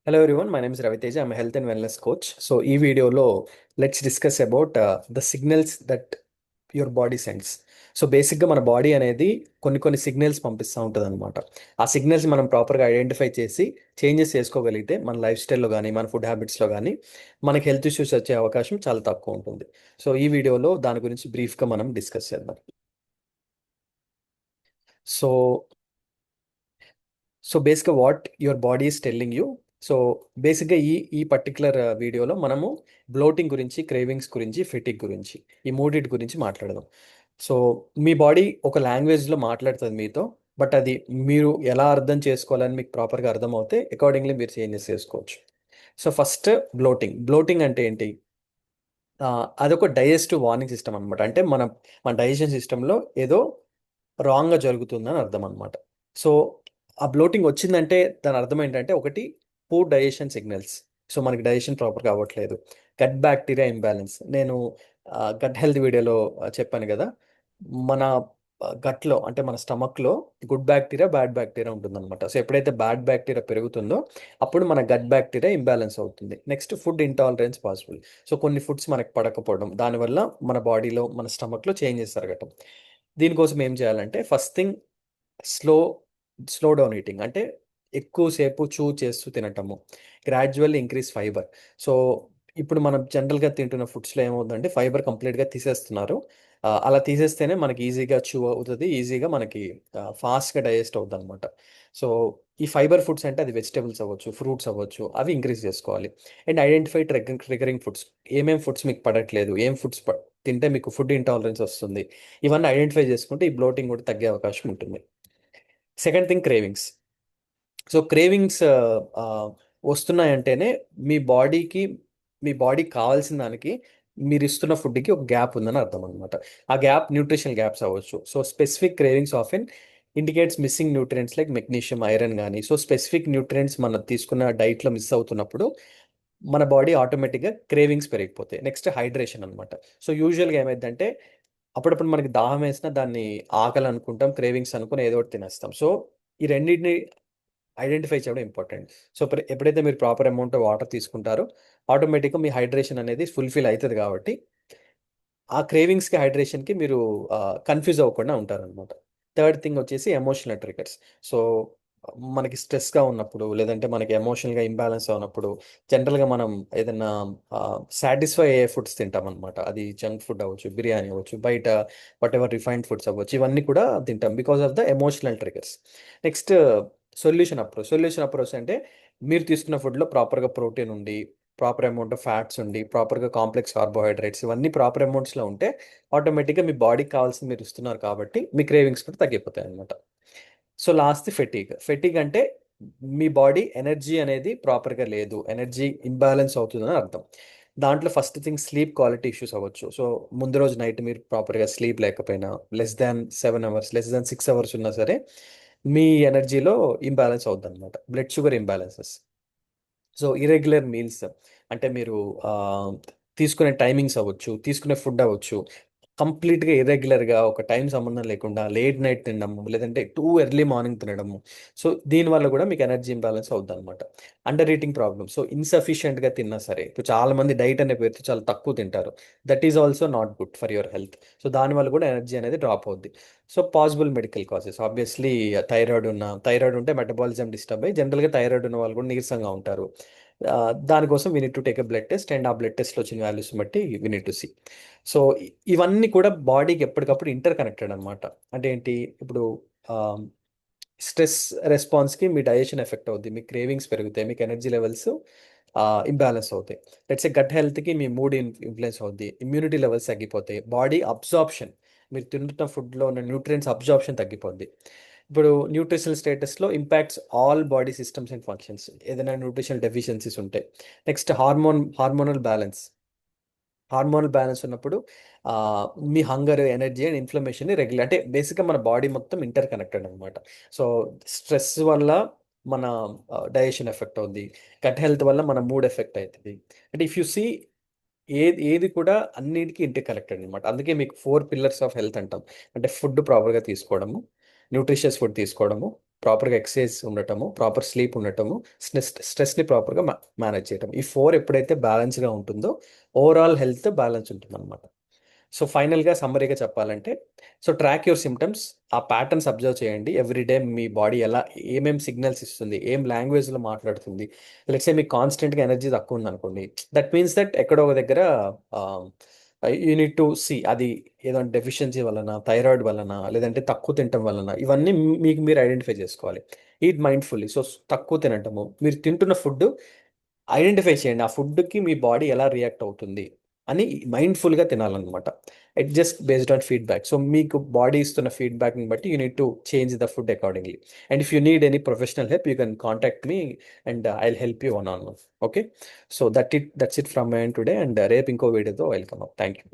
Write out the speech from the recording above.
Hello everyone, my name is Raviteja. I'm a health and wellness coach. So, ఈ వీడియోలో let's discuss about the signals that your body sends. So బేసిక్గా మన body అనేది కొన్ని signals పంపిస్తూ ఉంటుంది అనమాట. ఆ సిగ్నల్స్ మనం ప్రాపర్గా ఐడెంటిఫై చేసి చేంజెస్ చేసుకోగలిగితే మన లైఫ్ స్టైల్లో కానీ మన ఫుడ్ హ్యాబిట్స్లో కానీ మనకి హెల్త్ ఇష్యూస్ వచ్చే అవకాశం చాలా తక్కువ ఉంటుంది. సో ఈ వీడియోలో దాని గురించి బ్రీఫ్గా మనం డిస్కస్ చేద్దాం. సో సో బేసిక్గా what your body is telling you. So బేసిక్గా ఈ ఈ పర్టికులర్ వీడియోలో మనము బ్లోటింగ్ గురించి, క్రేవింగ్స్ గురించి, ఫెటిక్ గురించి, ఈ మూడింటి గురించి మాట్లాడదాం. సో మీ బాడీ ఒక లాంగ్వేజ్లో మాట్లాడుతుంది మీతో, బట్ అది మీరు ఎలా అర్థం చేసుకోవాలని మీకు ప్రాపర్గా అర్థమవుతే అకార్డింగ్లీ మీరు చేంజెస్ చేసుకోవచ్చు. సో ఫస్ట్ బ్లోటింగ్ అంటే ఏంటి? అదొక డైజెస్టివ్ వార్నింగ్ సిస్టమ్ అనమాట. అంటే మన డైజెషన్ సిస్టంలో ఏదో రాంగ్గా జరుగుతుందని అర్థం అనమాట. సో ఆ బ్లోటింగ్ వచ్చిందంటే దాని అర్థం ఏంటంటే, ఒకటి పూర్ డైజెషన్ సిగ్నల్స్. సో మనకి డైజెషన్ ప్రాపర్గా అవ్వట్లేదు. Gut bacteria imbalance. నేను గట్ హెల్త్ వీడియోలో చెప్పాను కదా, మన గట్లో అంటే మన స్టమక్లో గుడ్ బ్యాక్టీరియా, బ్యాడ్ బ్యాక్టీరియా ఉంటుందన్నమాట. సో ఎప్పుడైతే బ్యాడ్ బ్యాక్టీరియా పెరుగుతుందో అప్పుడు మన గట్ బ్యాక్టీరియా ఇంబ్యాలెన్స్ అవుతుంది. Next food intolerance possible. So కొన్ని ఫుడ్స్ మనకు పడకపోవడం, దానివల్ల మన బాడీలో మన స్టమక్లో చేంజెస్ జరగటం. దీనికోసం ఏం చేయాలంటే, first thing slow slow down eating. అంటే ఎక్కువసేపు చూ చేస్తూ తినటము. Gradual increase fibre. సో ఇప్పుడు మనం జనరల్గా తింటున్న ఫుడ్స్లో ఏమవుతుందంటే ఫైబర్ కంప్లీట్గా తీసేస్తున్నారు. అలా తీసేస్తేనే మనకి ఈజీగా చూ అవుతుంది, ఈజీగా మనకి ఫాస్ట్గా డైజెస్ట్ అవుతుంది అనమాట. సో ఈ ఫైబర్ ఫుడ్స్ అంటే అది వెజిటేబుల్స్ అవ్వచ్చు, ఫ్రూట్స్ అవ్వచ్చు, అవి ఇంక్రీజ్ చేసుకోవాలి. And identify triggering foods. ఏమేం ఫుడ్స్ మీకు పడట్లేదు, ఏం ఫుడ్స్ తింటే మీకు ఫుడ్ ఇంటాలరెన్స్ వస్తుంది, ఇవన్నీ ఐడెంటిఫై చేసుకుంటే ఈ బ్లోటింగ్ కూడా తగ్గే అవకాశం ఉంటుంది. Second thing cravings. So cravings వస్తున్నాయంటేనే మీ బాడీకి మీ బాడీకి కావాల్సిన దానికి మీరు ఇస్తున్న ఫుడ్కి ఒక గ్యాప్ ఉందని అర్థం అనమాట. ఆ గ్యాప్ న్యూట్రిషనల్ గ్యాప్స్ అవ్వచ్చు. So specific cravings often indicates missing nutrients like magnesium, iron కానీ. సో స్పెసిఫిక్ న్యూట్రియంట్స్ మనం తీసుకున్న డైట్లో మిస్ అవుతున్నప్పుడు మన బాడీ ఆటోమేటిక్గా క్రేవింగ్స్ పెరిగిపోతాయి. నెక్స్ట్ హైడ్రేషన్ అనమాట. సో యూజువల్గా ఏమైందంటే అప్పుడప్పుడు మనకి దాహం వేసినా దాన్ని ఆకలి అనుకుంటాం, క్రేవింగ్స్ అనుకుని ఏదో ఒకటి తినేస్తాం. సో ఈ రెండింటిని ఐడెంటిఫై చేయడం ఇంపార్టెంట్. సో ఎప్పుడైతే మీరు ప్రాపర్ అమౌంట్ ఆఫ్ వాటర్ తీసుకుంటారో ఆటోమేటిక్గా మీ హైడ్రేషన్ అనేది ఫుల్ఫిల్ అవుతుంది. కాబట్టి ఆ క్రేవింగ్స్కి, హైడ్రేషన్కి మీరు కన్ఫ్యూజ్ అవ్వకుండా ఉంటారనమాట. థర్డ్ థింగ్ వచ్చేసి ఎమోషనల్ ట్రిగర్స్. సో మనకి స్ట్రెస్గా ఉన్నప్పుడు, లేదంటే మనకి ఎమోషనల్గా ఇంబ్యాలెన్స్ ఉన్నప్పుడు జనరల్గా మనం ఏదైనా సాటిస్ఫై అయ్యే ఫుడ్స్ తింటాం అనమాట. అది జంక్ ఫుడ్ అవ్వచ్చు, బిర్యానీ అవ్వచ్చు, బయట వాట్ ఎవర్ రిఫైన్డ్ ఫుడ్స్ అవ్వచ్చు, ఇవన్నీ కూడా తింటాం because of the emotional triggers. Next solution approach అంటే మీరు తీసుకున్న ఫుడ్లో ప్రాపర్గా ప్రోటీన్ ఉండి, ప్రాపర్ అమౌంట్ ఆఫ్ ఫ్యాట్స్ ఉండి, ప్రాపర్గా కాంప్లెక్స్ కార్బోహైడ్రేట్స్ ఇవన్నీ ప్రాపర్ అమౌంట్స్లో ఉంటే ఆటోమేటిక్గా మీ బాడీకి కావాల్సింది మీరు ఇస్తున్నారు కాబట్టి మీ క్రేవింగ్స్ కూడా తగ్గిపోతాయి అనమాట. సో లాస్ట్ ఫెటిగ్ అంటే మీ బాడీ ఎనర్జీ అనేది ప్రాపర్గా లేదు, ఎనర్జీ ఇంబ్యాలెన్స్ అవుతుందని అర్థం. దాంట్లో first thing sleep quality issues అవ్వచ్చు. సో ముందు రోజు నైట్ మీరు ప్రాపర్గా స్లీప్ లేకపోయినా, less than 7 hours, less than 6 hours ఉన్నా సరే మీ ఎనర్జీలో ఇంబ్యాలెన్స్ అవుతుంది అనమాట. Blood sugar imbalances. So irregular meals అంటే మీరు ఆ, తీసుకునే టైమింగ్స్ అవ్వచ్చు, తీసుకునే ఫుడ్ అవ్వచ్చు, కంప్లీట్గా ఇర్రెగ్యులర్గా ఒక టైం సంబంధం లేకుండా లేట్ నైట్ తినడము, లేదంటే టూ ఎర్లీ మార్నింగ్ తినడము. సో దీనివల్ల కూడా మీకు ఎనర్జీ ఇంబ్యాలెన్స్ అవుతుంది అనమాట. Under eating problem. సో ఇన్సఫిషియెంట్గా తిన్నా సరే, ఇప్పుడు చాలా మంది డైట్ అనే పేరుతో చాలా తక్కువ తింటారు. That is also not good for your health. So దానివల్ల కూడా ఎనర్జీ అనేది డ్రాప్ అవుద్ది. So possible medical causes obviously thyroid ఉంటే మెటబాలిజం డిస్టర్బ్ అయ్యి జనరల్గా థైరాయిడ్ ఉన్న వాళ్ళు కూడా నీరసంగా ఉంటారు. దానికోసం we need to take a blood test, and ఆ బ్లడ్ టెస్ట్లో వచ్చిన వాల్యూస్ బట్టి we need to see. So ఇవన్నీ కూడా బాడీకి ఎప్పటికప్పుడు ఇంటర్ కనెక్టెడ్ అనమాట. అంటే ఏంటి, ఇప్పుడు స్ట్రెస్ రెస్పాన్స్కి మీ డైజెషన్ ఎఫెక్ట్ అవుద్ది, మీ క్రేవింగ్స్ పెరుగుతాయి, మీకు ఎనర్జీ లెవెల్స్ ఇంబ్యాలెన్స్ అవుతాయి. లెట్స్ ఏ గట్ హెల్త్కి మీ మూడ్ ఇన్ఫ్లుయెన్స్ అవుద్ది, ఇమ్యూనిటీ లెవెల్స్ తగ్గిపోతాయి, బాడీ అబ్జార్ప్షన్, మీరు తింటున్న ఫుడ్లో ఉన్న న్యూట్రియంట్స్ అబ్జార్ప్షన్ తగ్గిపోద్ది. ఇప్పుడు న్యూట్రిషనల్ స్టేటస్లో impacts all body systems and functions, ఏదైనా న్యూట్రిషనల్ డెఫిషియన్సీస్ ఉంటాయి. నెక్స్ట్ హార్మోనల్ బ్యాలెన్స్ ఉన్నప్పుడు ఆ, మీ hunger, energy and inflammation regular. అంటే బేసిక్గా మన బాడీ మొత్తం ఇంటర్ కనెక్టెడ్ అనమాట. సో స్ట్రెస్ వల్ల మన డైజెషన్ ఎఫెక్ట్ అవుద్ది, గట్ హెల్త్ వల్ల మన మూడ్ ఎఫెక్ట్ అవుతుంది. అంటే ఇఫ్ యు సీ ఏది ఏది కూడా అన్నిటికీ ఇంటర్ కనెక్టెడ్ అనమాట. అందుకే మీకు 4 పిల్లర్స్ ఆఫ్ హెల్త్ అంటాం. అంటే ఫుడ్ ప్రాపర్గా తీసుకోవడము, న్యూట్రిషియస్ ఫుడ్ తీసుకోవడము, ప్రాపర్గా ఎక్సర్సైజ్ ఉండటము, ప్రాపర్ స్లీప్ ఉండటము, స్ట్రెస్ని ప్రాపర్గా మేనేజ్ చేయటం. ఈ 4 ఎప్పుడైతే బ్యాలెన్స్గా ఉంటుందో ఓవరాల్ హెల్త్ బ్యాలెన్స్ ఉంటుంది అనమాట. సో ఫైనల్గా సమ్మరీగా చెప్పాలంటే, సో ట్రాక్ యువర్ సిమ్టమ్స్, ఆ ప్యాటర్న్స్ అబ్జర్వ్ చేయండి. ఎవ్రీడే మీ బాడీ ఎలా ఏమేం సిగ్నల్స్ ఇస్తుంది, ఏం లాంగ్వేజ్లో మాట్లాడుతుంది. లెట్సే మీకు కాన్స్టెంట్గా ఎనర్జీ తక్కువ ఉంది అనుకోండి, దట్ మీన్స్ దట్ ఎక్కడో ఒక దగ్గర యూనిట్ టు సి అది ఏదో డెఫిషియన్సీ వలన, థైరాయిడ్ వలన, లేదంటే తక్కువ తినటం వలన, ఇవన్నీ మీకు మీరు ఐడెంటిఫై చేసుకోవాలి. Eat mindfully. సో తక్కువ తినటము, మీరు తింటున్న ఫుడ్ ఐడెంటిఫై చేయండి. ఆ ఫుడ్కి మీ బాడీ ఎలా రియాక్ట్ అవుతుంది అని మైండ్ఫుల్గా తినాలన్నమాట. It just based on feedback. So మీకు బాడీ ఇస్తున్న ఫీడ్బ్యాక్ని బట్టి you need to change the food accordingly. And if you need any professional help, you can contact me and I will help you one on one. Okay, so that's it from my end today. అండ్ రేపు ఇంకో వీడియోతో welcome. Thank you.